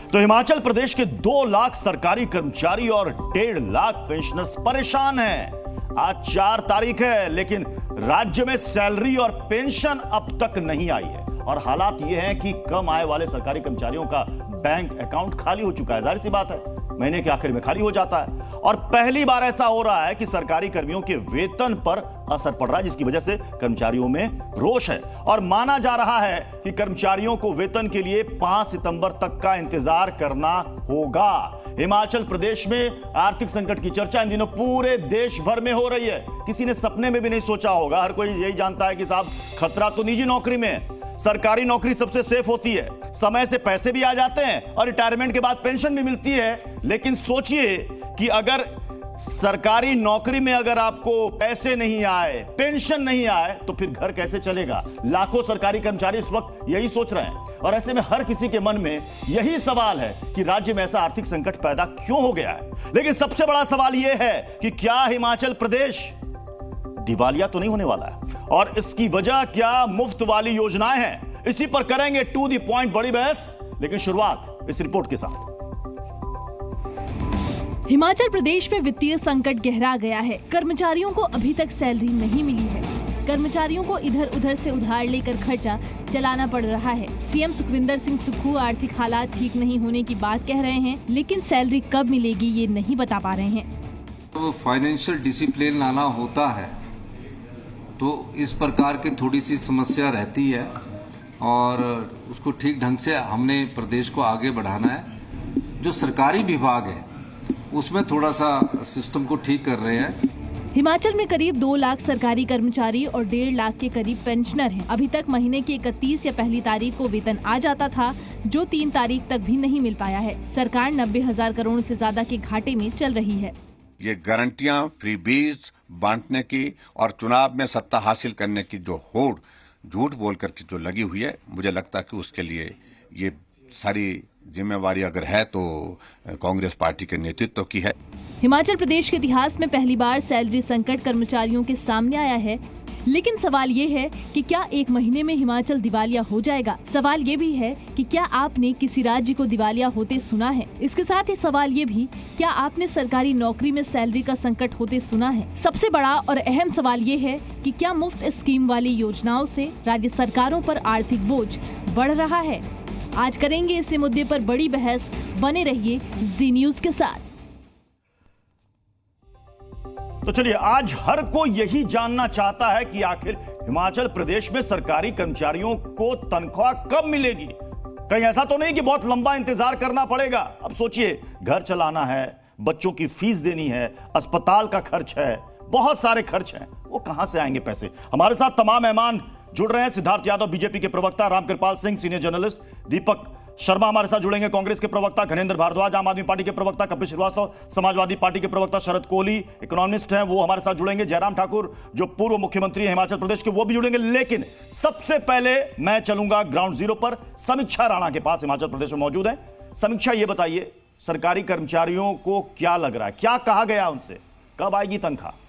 तो हिमाचल प्रदेश के 2 लाख सरकारी कर्मचारी और 1.5 लाख पेंशनर्स परेशान हैं। आज 4 तारीख है, लेकिन राज्य में सैलरी और पेंशन अब तक नहीं आई है और हालात ये हैं कि कम आय वाले सरकारी कर्मचारियों का बैंक अकाउंट खाली हो चुका है। जाहिर सी बात है, महीने के आखिर में खाली हो जाता है और पहली बार ऐसा हो रहा है कि सरकारी कर्मियों के वेतन पर असर पड़ रहा है, जिसकी वजह से कर्मचारियों में रोष है और माना जा रहा है कि कर्मचारियों को वेतन के लिए 5 सितंबर तक का इंतजार करना होगा। हिमाचल प्रदेश में आर्थिक संकट की चर्चा इन दिनों पूरे देश भर में हो रही है। किसी ने सपने में भी नहीं सोचा होगा। हर कोई यही जानता है कि साहब खतरा तो निजी नौकरी में है, सरकारी नौकरी सबसे सेफ होती है, समय से पैसे भी आ जाते हैं और रिटायरमेंट के बाद पेंशन भी मिलती है। लेकिन सोचिए कि अगर सरकारी नौकरी में अगर आपको पैसे नहीं आए, पेंशन नहीं आए, तो फिर घर कैसे चलेगा। लाखों सरकारी कर्मचारी इस वक्त यही सोच रहे हैं और ऐसे में हर किसी के मन में यही सवाल है कि राज्य में ऐसा आर्थिक संकट पैदा क्यों हो गया है। लेकिन सबसे बड़ा सवाल यह है कि क्या हिमाचल प्रदेश दिवालिया तो नहीं होने वाला है और इसकी वजह क्या मुफ्त वाली योजनाएं हैं। इसी पर करेंगे टू द पॉइंट बड़ी बहस, लेकिन शुरुआत इस रिपोर्ट के साथ। हिमाचल प्रदेश में वित्तीय संकट गहरा गया है। कर्मचारियों को अभी तक सैलरी नहीं मिली है। कर्मचारियों को इधर उधर से उधार लेकर खर्चा चलाना पड़ रहा है। सीएम सुखविंदर सिंह सुक्खू आर्थिक हालात ठीक नहीं होने की बात कह रहे हैं, लेकिन सैलरी कब मिलेगी ये नहीं बता पा रहे हैं। तो फाइनेंशियल डिसिप्लिन लाना होता है तो इस प्रकार की थोड़ी सी समस्या रहती है और उसको ठीक ढंग से हमने प्रदेश को आगे बढ़ाना है। जो सरकारी विभाग है उसमें थोड़ा सा सिस्टम को ठीक कर रहे हैं। हिमाचल में करीब 2 लाख सरकारी कर्मचारी और 1.5 लाख के करीब पेंशनर हैं। अभी तक महीने की 31 या पहली तारीख को वेतन आ जाता था, जो 3 तारीख तक भी नहीं मिल पाया है। सरकार 90,000 करोड़ से ज्यादा के घाटे में चल रही है। ये गारंटियां, फ्रीबीज बांटने की और चुनाव में सत्ता हासिल करने की जो होड़ झूठ बोल करके जो लगी हुई है, मुझे लगता है कि उसके लिए ये सारी जिम्मेवारी अगर है तो कांग्रेस पार्टी के नेतृत्व की है। हिमाचल प्रदेश के इतिहास में पहली बार सैलरी संकट कर्मचारियों के सामने आया है, लेकिन सवाल ये है कि क्या 1 महीने में हिमाचल दिवालिया हो जाएगा। सवाल ये भी है कि क्या आपने किसी राज्य को दिवालिया होते सुना है। इसके साथ ही सवाल ये भी, क्या आपने सरकारी नौकरी में सैलरी का संकट होते सुना है। सबसे बड़ा और अहम सवाल ये है कि क्या मुफ्त स्कीम वाली योजनाओं से राज्य सरकारों पर आर्थिक बोझ बढ़ रहा है। आज करेंगे इसी मुद्दे पर बड़ी बहस। बने रहिए जी न्यूज के साथ। तो चलिए, आज हर कोई यही जानना चाहता है कि आखिर हिमाचल प्रदेश में सरकारी कर्मचारियों को तनख्वाह कब मिलेगी। कहीं ऐसा तो नहीं कि बहुत लंबा इंतजार करना पड़ेगा। अब सोचिए, घर चलाना है, बच्चों की फीस देनी है, अस्पताल का खर्च है, बहुत सारे खर्च हैं, वो कहां से आएंगे पैसे। हमारे साथ तमाम मेहमान जुड़ रहे हैं। सिद्धार्थ यादव बीजेपी के प्रवक्ता, रामकृपाल सिंह सीनियर जर्नलिस्ट, दीपक शर्मा हमारे साथ जुड़ेंगे कांग्रेस के प्रवक्ता, घनेंद्र भारद्वाज आम आदमी पार्टी के प्रवक्ता, कपिल श्रीवास्तव समाजवादी पार्टी के प्रवक्ता, शरद कोहली इकोनॉमिस्ट हैं, वो हमारे साथ जुड़ेंगे, जयराम ठाकुर जो पूर्व मुख्यमंत्री हैं हिमाचल प्रदेश के, वो भी जुड़ेंगे। लेकिन सबसे पहले मैं चलूंगा ग्राउंड जीरो पर। समीक्षा राणा के पास हिमाचल प्रदेश में मौजूद है। समीक्षा, ये बताइए, सरकारी कर्मचारियों को क्या लग रहा है, क्या कहा गया उनसे, कब आएगी तनख्वाह।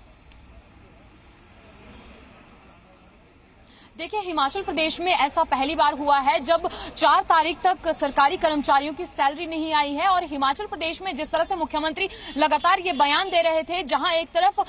देखिए, हिमाचल प्रदेश में ऐसा पहली बार हुआ है जब 4 तारीख तक सरकारी कर्मचारियों की सैलरी नहीं आई है। और हिमाचल प्रदेश में जिस तरह से मुख्यमंत्री लगातार ये बयान दे रहे थे, जहां एक तरफ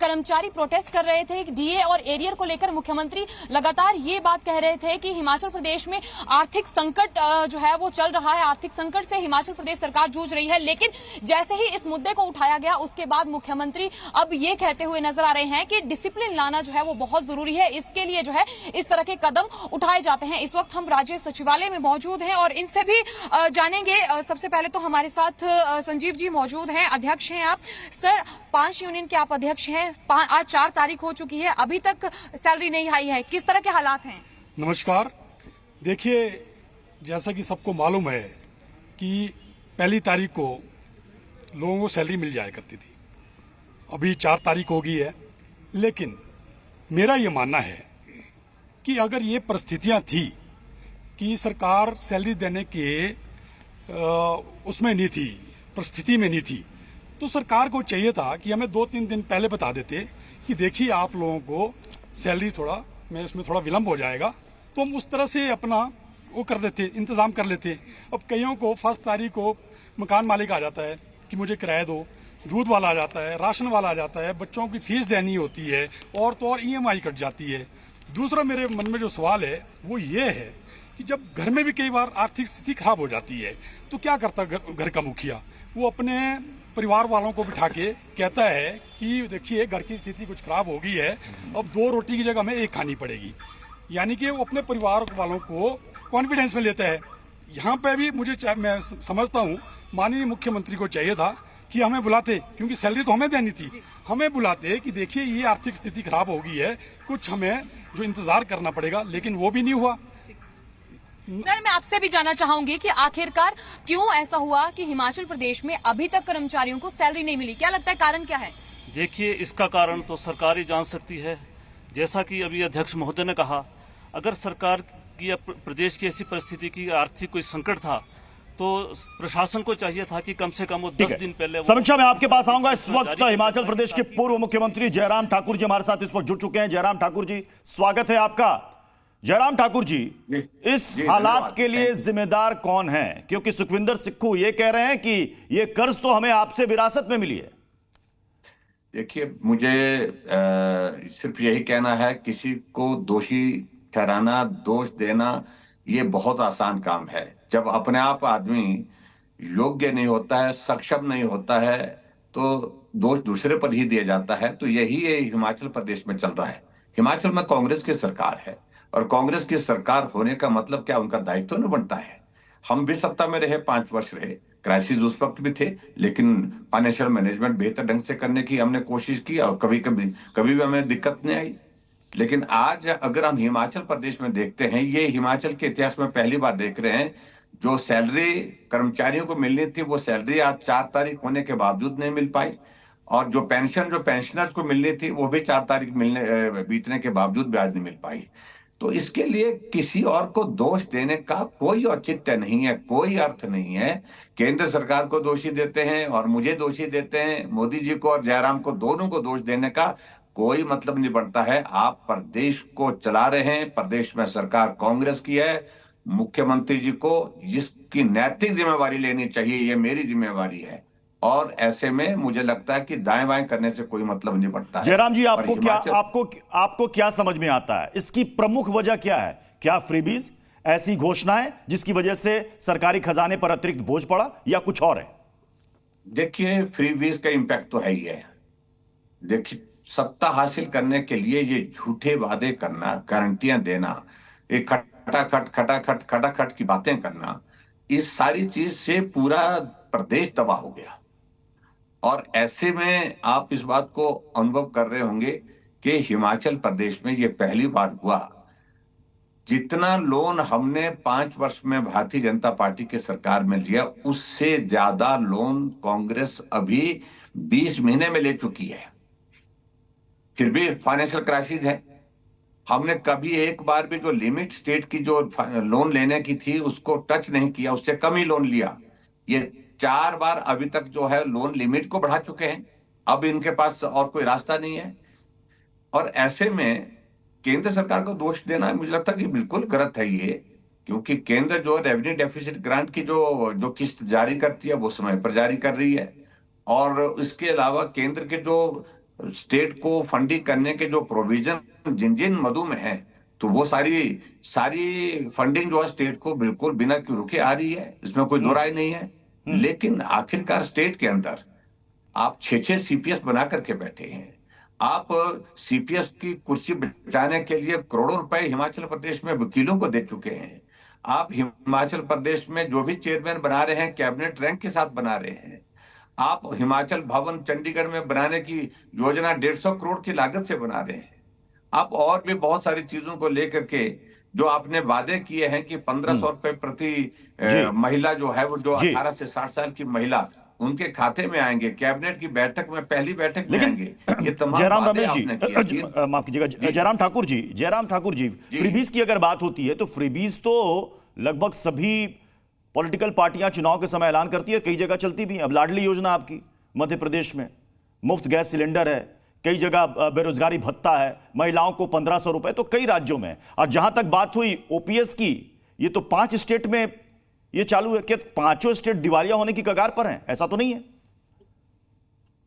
कर्मचारी प्रोटेस्ट कर रहे थे डीए और एरियर को लेकर, मुख्यमंत्री लगातार ये बात कह रहे थे कि हिमाचल प्रदेश में आर्थिक संकट जो है वो चल रहा है, आर्थिक संकट से हिमाचल प्रदेश सरकार जूझ रही है। लेकिन जैसे ही इस मुद्दे को उठाया गया, उसके बाद मुख्यमंत्री अब ये कहते हुए नजर आ रहे हैं कि डिसिप्लिन लाना जो है वो बहुत जरूरी है। इसके लिए जो है इस तरह के कदम उठाए जाते हैं। इस वक्त हम राज्य सचिवालय में मौजूद हैं और इनसे भी जानेंगे। सबसे पहले तो हमारे साथ संजीव जी मौजूद हैं, अध्यक्ष हैं आप। सर, 5 यूनियन के आप अध्यक्ष हैं। आज 4 तारीख हो चुकी है, अभी तक सैलरी नहीं आई है, किस तरह के हालात हैं। नमस्कार। देखिए, जैसा कि सबको मालूम है कि पहली तारीख को लोगों को सैलरी मिल जाया करती थी, अभी 4 तारीख हो गई है। लेकिन मेरा ये मानना है कि अगर ये परिस्थितियां थी कि सरकार सैलरी देने के उसमें नहीं थी, परिस्थिति में नहीं थी, तो सरकार को चाहिए था कि हमें 2-3 दिन पहले बता देते कि देखिए आप लोगों को सैलरी थोड़ा में इसमें थोड़ा विलम्ब हो जाएगा, तो हम उस तरह से अपना वो कर देते, इंतजाम कर लेते। अब कईयों को 1 तारीख को मकान मालिक आ जाता है कि मुझे किराया दो, दूध वाला आ जाता है, राशन वाला आ जाता है, बच्चों की फीस देनी होती है, और तो और EMI कट जाती है। दूसरा मेरे मन में जो सवाल है वो ये है कि जब घर में भी कई बार आर्थिक स्थिति खराब हो जाती है तो क्या करता घर का मुखिया? वो अपने परिवार वालों को बिठा के कहता है कि देखिए घर की स्थिति कुछ खराब हो गई है, अब 2 रोटी की जगह में 1 खानी पड़ेगी। यानी कि वो अपने परिवार वालों को कॉन्फिडेंस में लेता है। यहाँ पे भी मैं समझता हूँ माननीय मुख्यमंत्री को चाहिए था कि हमें बुलाते, क्योंकि सैलरी तो हमें देनी थी, हमें बुलाते कि देखिए ये आर्थिक स्थिति खराब हो गई है, कुछ हमें जो इंतजार करना पड़ेगा, लेकिन वो भी नहीं हुआ। सर, मैं आपसे भी जानना चाहूंगी कि आखिरकार क्यों ऐसा हुआ कि हिमाचल प्रदेश में अभी तक कर्मचारियों को सैलरी नहीं मिली? क्या लगता है कारण क्या है? देखिए, इसका कारण तो सरकार ही जान सकती है। जैसा कि अभी अध्यक्ष महोदय ने कहा, अगर सरकार की या प्रदेश की ऐसी परिस्थिति की आर्थिक कोई संकट था तो प्रशासन को चाहिए था कि कम से कम वो 10 दिन पहले। समीक्षा में आपके पास आऊंगा। इस वक्त हिमाचल प्रदेश के पूर्व मुख्यमंत्री जयराम ठाकुर जी हमारे साथ इस वक्त जुड़ चुके हैं। जयराम ठाकुर जी, स्वागत है आपका। जयराम ठाकुर जी, इस हालात के लिए जिम्मेदार कौन है? क्योंकि सुखविंदर सिक्खू ये कह रहे हैं कि ये कर्ज तो हमें आपसे विरासत में मिली है। देखिए, मुझे सिर्फ यही कहना है, किसी को दोषी ठहराना, दोष देना ये बहुत आसान काम है। जब अपने आप आदमी योग्य नहीं होता है, सक्षम नहीं होता है, तो दोष दूसरे पर ही दिया जाता है। तो यही हिमाचल प्रदेश में चल रहा है। हिमाचल में कांग्रेस की सरकार है, और कांग्रेस की सरकार होने का मतलब क्या उनका दायित्व नहीं बनता है? हम भी सत्ता में रहे, 5 वर्ष रहे, क्राइसिस उस वक्त भी थे, लेकिन फाइनेंशियल मैनेजमेंट बेहतर ढंग से करने की हमने कोशिश की, और कभी भी हमें दिक्कत नहीं आई। लेकिन आज अगर हम हिमाचल प्रदेश में देखते हैं, ये हिमाचल के इतिहास में पहली बार देख रहे हैं, जो सैलरी कर्मचारियों को मिलनी थी वो सैलरी आज 4 तारीख होने के बावजूद नहीं मिल पाई, और जो पेंशनर्स को मिलनी थी वो भी 4 तारीख बीतने के बावजूद भी आज नहीं मिल पाई। तो इसके लिए किसी और को दोष देने का कोई औचित्य नहीं है, कोई अर्थ नहीं है। केंद्र सरकार को दोषी देते हैं और मुझे दोषी देते हैं, मोदी जी को और जयराम को, दोनों को दोष देने का कोई मतलब नहीं बनता है। आप प्रदेश को चला रहे हैं, प्रदेश में सरकार कांग्रेस की है, मुख्यमंत्री जी को जिसकी नैतिक जिम्मेवारी लेनी चाहिए, ये मेरी जिम्मेवारी है, और ऐसे में मुझे लगता है कि दाएं बाएं करने से कोई मतलब नहीं पड़ता है। जयराम जी, आपको क्या समझ में आता है? इसकी प्रमुख वजह क्या है? क्या फ्रीबीज, ऐसी घोषणाएं जिसकी वजह से सरकारी खजाने पर अतिरिक्त बोझ पड़ा, या कुछ और है? देखिए, फ्रीबीज का इंपैक्ट तो है ही है। देखिए, सत्ता हासिल करने के लिए ये झूठे वादे करना, गारंटियां देना, एक खटाखट की बातें करना, इस सारी चीज से पूरा प्रदेश तबाह हो गया। और ऐसे में आप इस बात को अनुभव कर रहे होंगे कि हिमाचल प्रदेश में ये पहली बार हुआ, जितना लोन हमने 5 वर्ष में भारतीय जनता पार्टी की सरकार में लिया, उससे ज्यादा लोन कांग्रेस अभी 20 महीने में ले चुकी है। फिर भी फाइनेंशियल क्राइसिस है। हमने कभी एक बार भी जो लिमिट स्टेट की जो लोन लेने की थी उसको टच नहीं किया, उससे कम ही लोन लिया। ये 4 बार अभी तक जो है लोन लिमिट को बढ़ा चुके हैं। अब इनके पास और कोई रास्ता नहीं है, और ऐसे में केंद्र सरकार को दोष देना मुझे लगता है कि बिल्कुल गलत है ये, क्योंकि केंद्र जो रेवेन्यू डेफिसिट ग्रांट की जो किस्त जारी करती है वो समय पर जारी कर रही है, और इसके अलावा केंद्र के जो स्टेट को फंडिंग करने के जो प्रोविजन जिन मदों में है, तो वो सारी फंडिंग जो है स्टेट को बिल्कुल बिना रुके आ रही है, इसमें कोई दो राय नहीं है। लेकिन आखिरकार स्टेट के अंदर आप 6 सीपीएस बना करके बैठे हैं। आप सीपीएस की कुर्सी बचाने के लिए करोड़ों रुपए हिमाचल प्रदेश में वकीलों को दे चुके हैं। आप हिमाचल प्रदेश में जो भी चेयरमैन बना रहे हैं कैबिनेट रैंक के साथ बना रहे हैं। आप हिमाचल भवन चंडीगढ़ में बनाने की योजना 150 करोड़ की लागत से बना रहे हैं। आप और भी बहुत सारी चीजों को लेकर के जो आपने वादे किए हैं कि 1500 रुपए प्रति महिला जो है वो जो 18 से 60 साल की महिला उनके खाते में आएंगे, कैबिनेट की बैठक में पहली बैठक में आएंगे। ये तमाम जयराम रमेश जी, माफ कीजिएगा, जयराम ठाकुर जी, फ्रीबीज की अगर बात होती है तो फ्रीबीज तो लगभग सभी पॉलिटिकल पार्टियां चुनाव के समय ऐलान करती है, कई जगह चलती भी है। अब लाडली योजना आपकी मध्य प्रदेश में, मुफ्त गैस सिलेंडर है, कई जगह बेरोजगारी भत्ता है, महिलाओं को 1500 रुपए, तो कई राज्यों में। और जहां तक बात हुई ओपीएस की, ये तो 5 स्टेट में ये चालू है। क्या 5 स्टेट दिवालिया होने की कगार पर हैं? ऐसा तो नहीं है।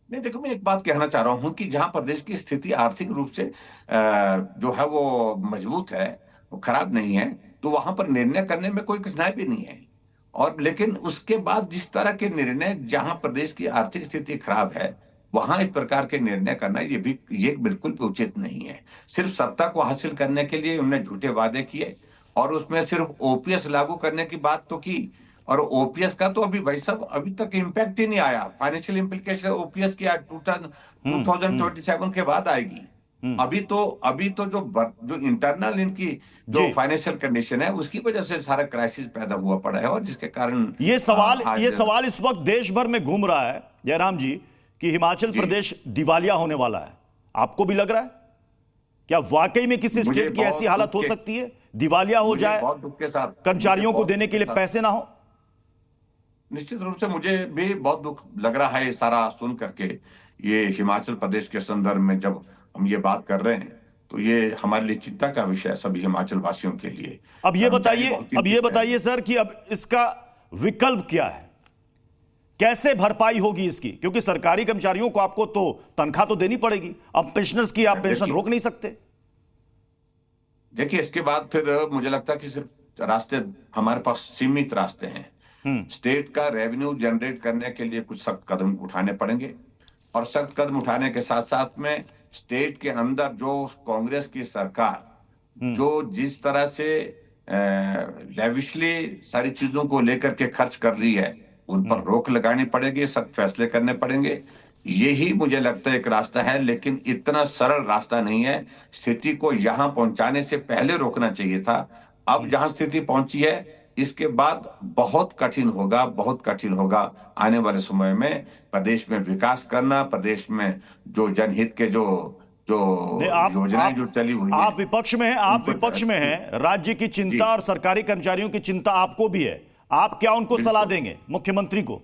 नहीं, देखो, मैं एक बात कहना चाह रहा हूं कि जहां प्रदेश की स्थिति आर्थिक रूप से जो है वो मजबूत है, वो खराब नहीं है, तो वहां पर निर्णय करने में कोई कठिनाई भी नहीं है। और लेकिन उसके बाद जिस तरह के निर्णय, जहां प्रदेश की आर्थिक स्थिति खराब है, वहां इस प्रकार के निर्णय करना ये बिल्कुल भी उचित नहीं है। सिर्फ सत्ता को हासिल करने के लिए उन्होंने झूठे वादे किए और उसमें सिर्फ ओपीएस लागू करने की बात तो की, और ओपीएस का तो भाई साहब अभी तक इम्पैक्ट ही नहीं आया। फाइनेंशियल इम्प्लीकेशन ओपीएस की 2027 के बाद आएगी। अभी तो जो इंटरनल इनकी जो फाइनेंशियल कंडीशन है, उसकी वजह से सारा क्राइसिस पैदा हुआ पड़ा है, और जिसके कारण ये सवाल इस वक्त देश भर में घूम रहा है जयराम जी कि हिमाचल प्रदेश दिवालिया होने वाला है। आपको भी लग रहा है? क्या वाकई में किसी स्टेट की ऐसी हालत हो सकती है, दिवालिया हो जाए, बहुत दुख के साथ कर्मचारियों को देने के लिए पैसे ना हो? निश्चित रूप से मुझे भी बहुत दुख लग रहा है ये सारा सुन करके। ये हिमाचल प्रदेश के संदर्भ में जब हम ये बात कर रहे हैं, तो ये हमारे लिए चिंता का विषय है, सभी हिमाचल वासियों के लिए। अब ये बताइए सर कि अब इसका विकल्प क्या है? कैसे भरपाई होगी इसकी? क्योंकि सरकारी कर्मचारियों को आपको तो तनख्वाह तो देनी पड़ेगी। अब पेंशनर्स की आप पेंशन रोक नहीं सकते। देखिए, इसके बाद फिर मुझे लगता है कि सिर्फ रास्ते, हमारे पास सीमित रास्ते हैं। स्टेट का रेवेन्यू जनरेट करने के लिए कुछ सख्त कदम उठाने पड़ेंगे, और सख्त कदम उठाने के साथ साथ में स्टेट के अंदर जो कांग्रेस की सरकार जो जिस तरह से लेविशली सारी चीजों को लेकर के खर्च कर रही है, उन पर रोक लगानी पड़ेगी, सख्त फैसले करने पड़ेंगे। यही मुझे लगता है एक रास्ता है, लेकिन इतना सरल रास्ता नहीं है। स्थिति को यहां पहुंचाने से पहले रोकना चाहिए था। अब जहां स्थिति पहुंची है, इसके बाद बहुत कठिन होगा आने वाले समय में प्रदेश में विकास करना, प्रदेश में जो जनहित के जो योजनाएं जो चली हुई है। आप विपक्ष में हैं, राज्य की चिंता और सरकारी कर्मचारियों की चिंता आपको भी है। आप क्या उनको सलाह देंगे, मुख्यमंत्री को,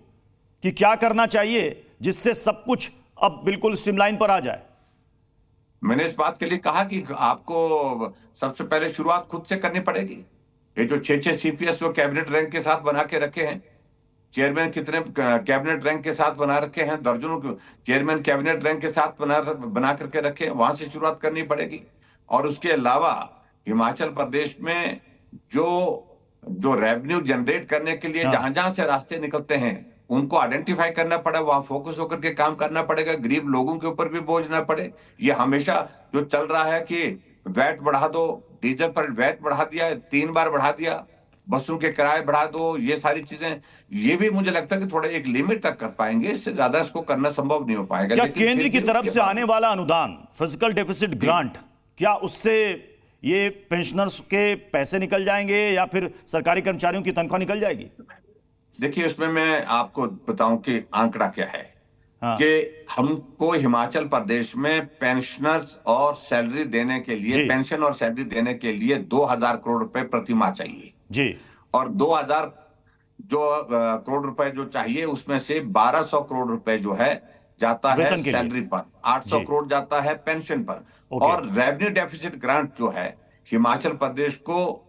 कि क्या करना चाहिए जिससे सब कुछ अब बिल्कुल स्ट्रीमलाइन पर आ जाए? मैंने इस बात के लिए कहा कि आपको सबसे पहले शुरुआत खुद से करनी पड़ेगी। ये जो 6 सीपीएस जो कैबिनेट रैंक के साथ बना के रखे हैं, चेयरमैन कितने कैबिनेट रैंक के साथ बना रखे हैं, दर्जनों चेयरमैन कैबिनेट रैंक के साथ बना करके रखे हैं, वहां से शुरुआत करनी पड़ेगी। और उसके अलावा हिमाचल प्रदेश में जो रेवेन्यू जनरेट करने के लिए जहां जहां से रास्ते निकलते हैं, उनको आइडेंटिफाई करना पड़े, वहां फोकस होकर के काम करना पड़ेगा। गरीब लोगों के ऊपर भी बोझ ना पड़े। ये हमेशा जो चल रहा है कि वैट बढ़ा दो, डीजल पर वैट बढ़ा दिया, 3 बार बढ़ा दिया, बसों के किराए बढ़ा दो, ये सारी चीजें, ये भी मुझे लगता है कि थोड़ा एक लिमिट तक कर पाएंगे, इससे ज्यादा इसको करना संभव नहीं हो पाएगा। क्या केंद्र की तरफ से आने वाला अनुदान, फिजिकल डेफिसिट ग्रांट, क्या उससे ये पेंशनर्स के पैसे निकल जाएंगे या फिर सरकारी कर्मचारियों की तनख्वाह निकल जाएगी? देखिए, इसमें मैं आपको बताऊं कि आंकड़ा क्या है। कि हमको हिमाचल प्रदेश में पेंशनर्स और सैलरी देने के लिए, पेंशन और सैलरी देने के लिए 2000 करोड़ रुपए प्रति माह चाहिए जी। और 2000 करोड़ रुपए जो चाहिए, उसमें से 1200 करोड़ रुपए जो है जाता है सैलरी पर, 800 करोड़ जाता है पेंशन पर। और रेवेन्यू डेफिसिट ग्रांट जो है हिमाचल प्रदेश को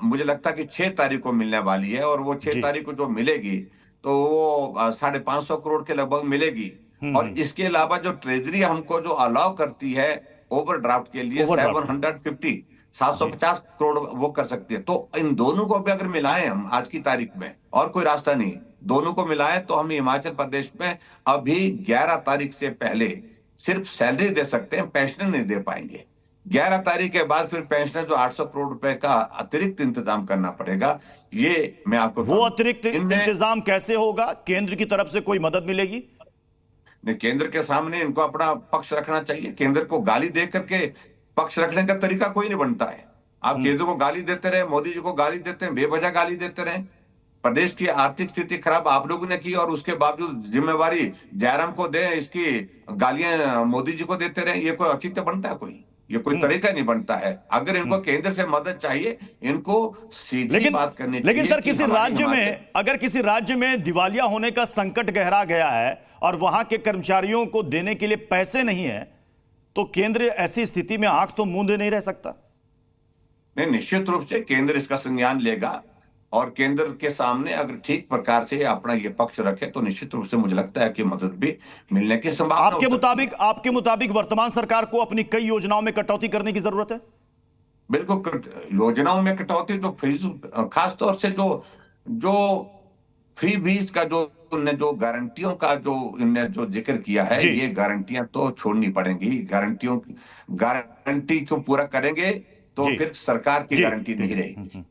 मुझे लगता है कि 6 तारीख को मिलने वाली है, और वो 6 तारीख को जो मिलेगी तो वो 550 करोड़ के लगभग मिलेगी। और इसके अलावा जो ट्रेजरी हमको जो अलाउ करती है ओवरड्राफ्ट के लिए 750 करोड़ वो कर सकती है। तो इन दोनों को भी अगर मिलाएं हम आज की तारीख में, और कोई रास्ता नहीं, दोनों को मिलाएं तो हम हिमाचल प्रदेश में अभी 11 तारीख से पहले सिर्फ सैलरी दे सकते हैं, पेंशन नहीं दे पाएंगे। 11 तारीख के बाद फिर पेंशनर जो 800 करोड़ रुपए का अतिरिक्त इंतजाम करना पड़ेगा। ये मैं आपको, वो अतिरिक्त इंतजाम कैसे होगा? केंद्र की तरफ से कोई मदद मिलेगी? नहीं, केंद्र के सामने इनको अपना पक्ष रखना चाहिए। केंद्र को गाली दे करके पक्ष रखने का तरीका कोई नहीं बनता है। आप केंद्र को गाली देते रहे, मोदी जी को गाली देते हैं, बेवजह गाली देते रहे। प्रदेश की आर्थिक स्थिति खराब आप लोगों ने की, और उसके बावजूद जिम्मेवारी जयराम को दे, इसकी गालियां मोदी जी को देते रहे। ये कोई औचित्य बनता है? ये कोई तरीका नहीं बनता है। अगर इनको केंद्र से मदद चाहिए, इनको सीधी बात करनी चाहिए। लेकिन सर, किसी राज्य में अगर किसी राज्य में दिवालिया होने का संकट गहरा गया है और वहां के कर्मचारियों को देने के लिए पैसे नहीं है, तो केंद्र ऐसी स्थिति में आंख तो मूंदे नहीं रह सकता। नहीं, निश्चित रूप से केंद्र इसका संज्ञान लेगा और केंद्र के सामने अगर ठीक प्रकार से अपना ये पक्ष रखे तो निश्चित रूप से मुझे लगता है कि मदद भी मिलने की संभावना। आपके मुताबिक वर्तमान सरकार को अपनी कई योजनाओं में कटौती करने की जरूरत है? बिल्कुल, योजनाओं में कटौती तो खासतौर से जो फ्री बीज का जो उनने जो गारंटियों का जो जिक्र किया है, ये गारंटियां तो छोड़नी पड़ेंगी। गारंटी को पूरा करेंगे तो फिर सरकार की गारंटी नहीं रहेगी।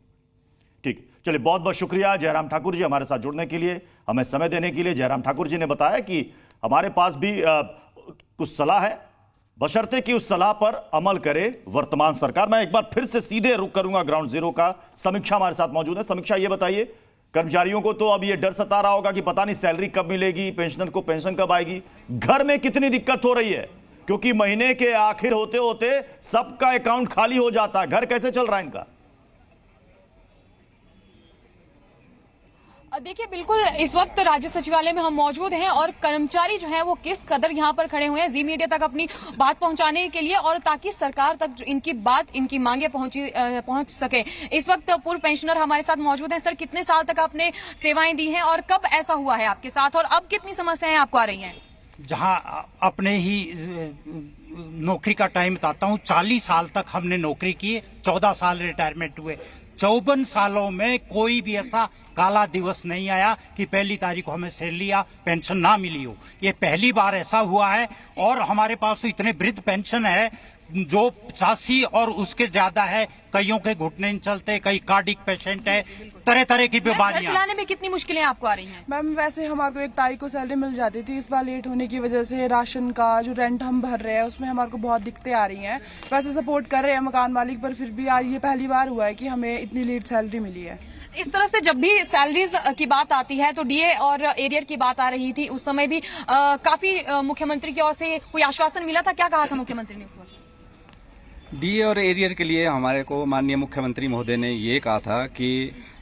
ठीक, चलिए, बहुत बहुत शुक्रिया जयराम ठाकुर जी हमारे साथ जुड़ने के लिए, हमें समय देने के लिए। जयराम ठाकुर जी ने बताया कि हमारे पास भी कुछ सलाह है, बशर्ते कि उस सलाह पर अमल करे वर्तमान सरकार। मैं एक बार फिर से सीधे रुख करूंगा ग्राउंड जीरो का। समीक्षा हमारे साथ मौजूद है। समीक्षा, ये बताइए, कर्मचारियों को तो अब ये डर सता रहा होगा कि पता नहीं सैलरी कब मिलेगी, पेंशनर को पेंशन कब आएगी, घर में कितनी दिक्कत हो रही है, क्योंकि महीने के आखिर होते होते सबका अकाउंट खाली हो जाता है। घर कैसे चल रहा है इनका? देखिए, बिल्कुल इस वक्त राज्य सचिवालय में हम मौजूद हैं और कर्मचारी जो है वो किस कदर यहाँ पर खड़े हुए हैं जी मीडिया तक अपनी बात पहुंचाने के लिए, और ताकि सरकार तक इनकी बात, इनकी मांगे पहुंच सके। इस वक्त पूर्व पेंशनर हमारे साथ मौजूद हैं। सर, कितने साल तक आपने सेवाएं दी हैं और कब ऐसा हुआ है आपके साथ, और अब कितनी समस्याएं आपको आ रही हैं? जहां अपने ही नौकरी का टाइम बताता हूं, 40 साल तक हमने नौकरी की, 14 साल रिटायरमेंट हुए। 54 सालों में कोई भी ऐसा काला दिवस नहीं आया कि पहली तारीख को हमें सैलरी या पेंशन ना मिली हो। ये पहली बार ऐसा हुआ है। और हमारे पास तो इतने वृद्ध पेंशन है जो 85 और उसके ज्यादा है, कईयों के घुटने नहीं चलते, कई कार्डिक पेशेंट है, तरह तरह की बीमारियां। चलाने में कितनी मुश्किलें आपको आ रही हैं? मैम, वैसे हमारे को 1 तारीख को सैलरी मिल जाती थी, इस बार लेट होने की वजह से राशन का जो रेंट हम भर रहे हैं उसमें हमारे को बहुत दिक्कतें आ रही हैं। वैसे सपोर्ट कर रहे हैं मकान मालिक, पर फिर भी आज ये पहली बार हुआ है कि हमें इतनी लेट सैलरी मिली है। इस तरह से जब भी सैलरीज की बात आती है तो डीए और एरियर की बात आ रही थी, उस समय भी काफी मुख्यमंत्री की ओर से कोई आश्वासन मिला था। क्या कहा था मुख्यमंत्री ने? डीए और एरियर के लिए हमारे को माननीय मुख्यमंत्री महोदय ने ये कहा था कि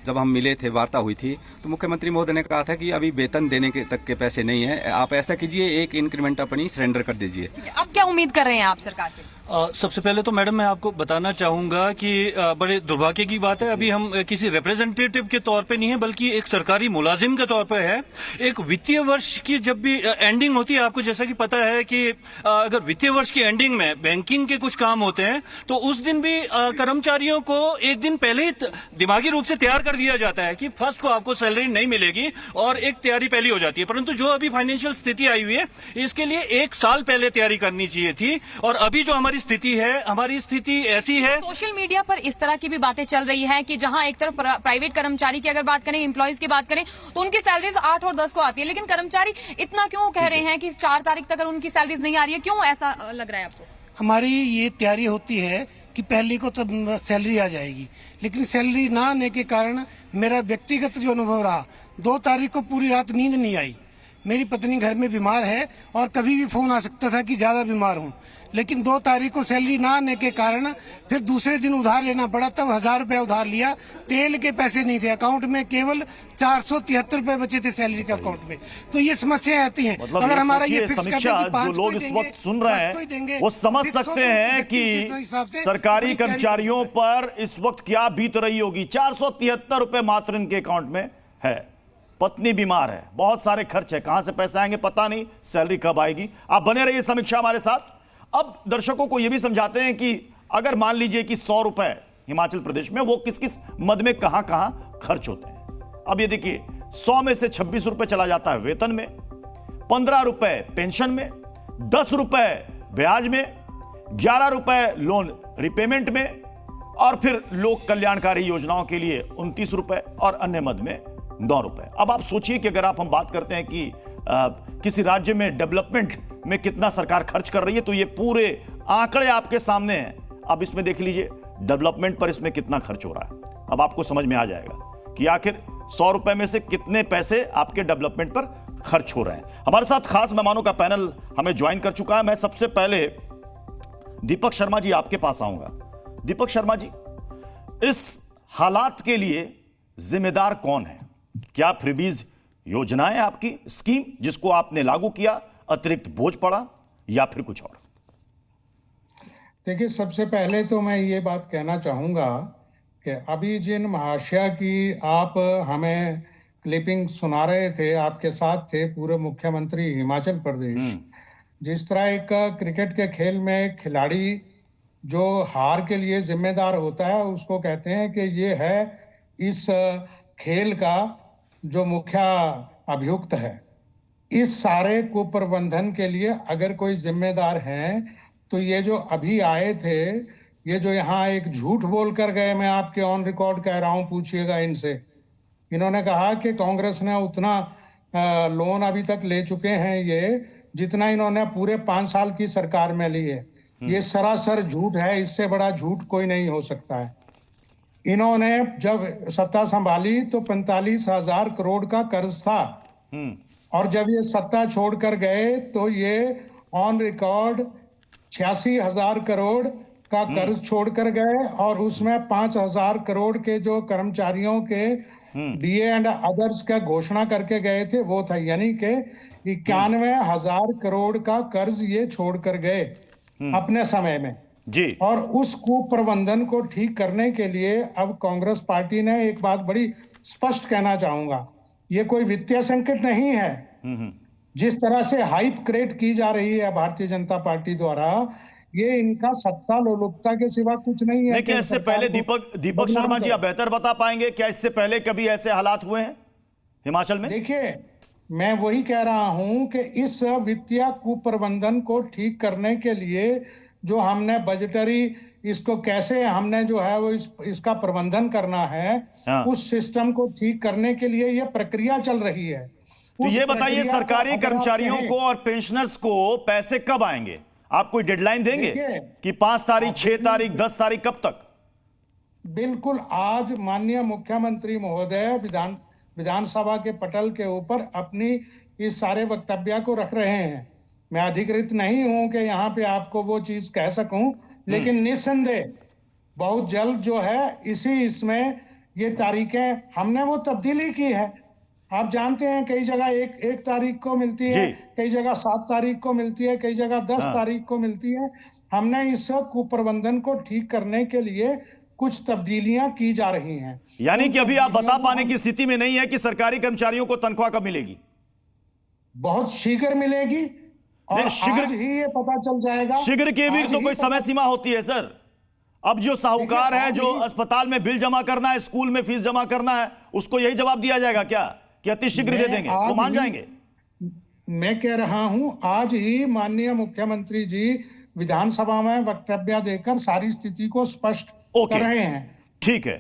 जब हम मिले थे, वार्ता हुई थी, तो मुख्यमंत्री महोदय ने कहा था कि अभी वेतन देने के तक के पैसे नहीं है, आप ऐसा कीजिए, एक इंक्रीमेंट अपनी सरेंडर कर दीजिए। अब क्या उम्मीद कर रहे हैं आप सरकार से? सबसे पहले तो मैडम मैं आपको बताना चाहूंगा कि बड़े दुर्भाग्य की बात है, अभी हम किसी रिप्रेजेंटेटिव के तौर पे नहीं है बल्कि एक सरकारी मुलाजिम के तौर पे है। एक वित्तीय वर्ष की जब भी एंडिंग होती है, आपको जैसा कि पता है कि अगर वित्तीय वर्ष की एंडिंग में बैंकिंग के कुछ काम होते हैं तो उस दिन भी कर्मचारियों को एक दिन पहले ही दिमागी रूप से तैयार कर दिया जाता है कि फर्स्ट को आपको सैलरी नहीं मिलेगी और एक तैयारी पहले हो जाती है। परंतु जो अभी फाइनेंशियल स्थिति आई हुई है इसके लिए 1 साल पहले तैयारी करनी चाहिए थी, और अभी जो हमारी स्थिति है, हमारी स्थिति ऐसी है। सोशल मीडिया पर इस तरह की भी बातें चल रही है कि जहां एक तरफ प्राइवेट कर्मचारी की अगर बात करें, एम्प्लॉयज की बात करें, तो उनकी सैलरीज 8 और 10 को आती है, लेकिन कर्मचारी इतना क्यों कह रहे हैं कि 4 तारीख तक उनकी सैलरीज नहीं आ रही है? क्यों ऐसा लग रहा है आपको? हमारी ये तैयारी होती है कि पहले को तो सैलरी आ जाएगी, लेकिन सैलरी ना आने के कारण मेरा व्यक्तिगत जो अनुभव रहा, 2 तारीख को पूरी रात नींद नहीं आई। मेरी पत्नी घर में बीमार है और कभी भी फोन आ सकता था कि ज्यादा बीमार हूँ, लेकिन 2 तारीख को सैलरी ना आने के कारण फिर दूसरे दिन उधार लेना पड़ा। तब 1000 रुपया उधार लिया, तेल के पैसे नहीं थे अकाउंट में, केवल 473 रुपए बचे थे सैलरी के अकाउंट में। तो ये समस्याएं आती हैं। मतलब अगर हमारा ये समीक्षा जो लोग इस वक्त सुन रहे हैं वो समझ सकते हैं कि सरकारी कर्मचारियों पर इस वक्त क्या बीत रही होगी। 473 रुपए मात्र इनके अकाउंट में है, पत्नी बीमार है, बहुत सारे खर्च है, कहां से पैसे आएंगे पता नहीं, सैलरी कब आएगी। आप बने रहिए समीक्षा हमारे साथ। अब दर्शकों को यह भी समझाते हैं कि अगर मान लीजिए कि 100 रुपए हिमाचल प्रदेश में, वो किस किस मद में कहां कहां खर्च होते हैं। अब ये देखिए, 100 में से 26 रुपए चला जाता है वेतन में, 15 रुपए पेंशन में, 10 रुपए ब्याज में, 11 रुपए लोन रिपेमेंट में, और फिर लोक कल्याणकारी योजनाओं के लिए 29 रुपए और अन्य मद में 9 रुपए। अब आप सोचिए कि अगर हम बात करते हैं कि किसी राज्य में डेवलपमेंट में कितना सरकार खर्च कर रही है, तो ये पूरे आंकड़े आपके सामने हैं। अब इसमें देख लीजिए डेवलपमेंट पर इसमें कितना खर्च हो रहा है। अब आपको समझ में आ जाएगा कि आखिर 100 रुपए में से कितने पैसे आपके डेवलपमेंट पर खर्च हो रहे हैं। हमारे साथ खास मेहमानों का पैनल हमें ज्वाइन कर चुका है। मैं सबसे पहले दीपक शर्मा जी आपके पास आऊंगा। दीपक शर्मा जी, इस हालात के लिए जिम्मेदार कौन है? क्या फ्रीबीज योजनाएं आपकी स्कीम जिसको आपने लागू किया अतिरिक्त बोझ पड़ा, या फिर कुछ और? देखिए, सबसे पहले तो मैं ये बात कहना चाहूंगा कि अभी जिन महाशया की आप हमें क्लिपिंग सुना रहे थे, आपके साथ थे पूर्व मुख्यमंत्री हिमाचल प्रदेश, जिस तरह एक क्रिकेट के खेल में खिलाड़ी जो हार के लिए जिम्मेदार होता है उसको कहते हैं कि ये है इस खेल का जो मुख्य अभियुक्त है। इस सारे कुप्रबंधन के लिए अगर कोई जिम्मेदार है तो ये जो अभी आए थे, ये जो यहाँ एक झूठ बोल कर गए, मैं आपके ऑन रिकॉर्ड कह रहा हूँ, पूछिएगा इनसे। इन्होंने कहा कि कांग्रेस ने उतना लोन अभी तक ले चुके हैं ये जितना इन्होंने पूरे 5 साल की सरकार में लिए। ये सरासर झूठ है, इससे बड़ा झूठ कोई नहीं हो सकता है। इन्होंने जब सत्ता संभाली तो 45,000 करोड़ का कर्ज था, और जब ये सत्ता छोड़कर गए तो ये ऑन रिकॉर्ड 86,000 करोड़ का कर्ज छोड़कर गए, और उसमें 5,000 करोड़ के जो कर्मचारियों के डीए एंड अदर्स का घोषणा करके गए थे वो था, यानी कि 91,000 करोड़ का कर्ज ये छोड़कर गए अपने समय में जी। और उस कुप्रबंधन को ठीक करने के लिए अब कांग्रेस पार्टी ने एक बात बड़ी स्पष्ट कहना चाहूंगा, ये कोई वित्तीय संकट नहीं है। जिस तरह से हाइप क्रिएट की जा रही है भारतीय जनता पार्टी द्वारा, ये इनका सत्ता लोलुपता के सिवा कुछ नहीं है। लेकिन इससे पहले दीपक शर्मा जी आप बेहतर बता पाएंगे, क्या इससे पहले कभी ऐसे हालात हुए हैं हिमाचल में? देखिए, मैं वही कह रहा हूं कि इस वित्तीय कुप्रबंधन को ठीक करने के लिए जो हमने बजटरी इसको कैसे हमने जो है वो इसका प्रबंधन करना है, उस सिस्टम को ठीक करने के लिए ये प्रक्रिया चल रही है। तो ये बताइए, सरकारी कर्मचारियों को और पेंशनर्स को पैसे कब आएंगे? आप कोई डेडलाइन देंगे कि 5 तारीख, 6 तारीख, 10 तारीख, कब तक? बिल्कुल, आज माननीय मुख्यमंत्री महोदय विधानसभा के पटल के ऊपर अपनी इस सारे वक्तव्य को रख रहे हैं। मैं अधिकृत नहीं हूं कि यहाँ पे आपको वो चीज कह सकूं, लेकिन निस्संदेह बहुत जल्द जो है इसमें ये तारीखें हमने वो तब्दीली की है। आप जानते हैं कई जगह एक तारीख को मिलती है, कई जगह 7 तारीख को मिलती है, कई जगह 10 तारीख को मिलती है। हमने इस कुप्रबंधन को ठीक करने के लिए कुछ तब्दीलियां की जा रही हैं। यानी कि अभी आप बता पाने की स्थिति में नहीं है कि सरकारी कर्मचारियों को तनख्वाह कब मिलेगी? बहुत शीघ्र मिलेगी, और शीघ्र ही ये पता चल जाएगा। शीघ्र की भी तो कोई समय सीमा होती है सर। अब जो साहूकार है, जो अस्पताल में बिल जमा करना है, स्कूल में फीस जमा करना है, उसको यही जवाब दिया जाएगा क्या कि अति शीघ्र दे देंगे, वो मान जाएंगे? मैं कह रहा हूं आज ही माननीय मुख्यमंत्री जी विधानसभा में वक्तव्य देकर सारी स्थिति को स्पष्ट कर रहे हैं। ठीक है।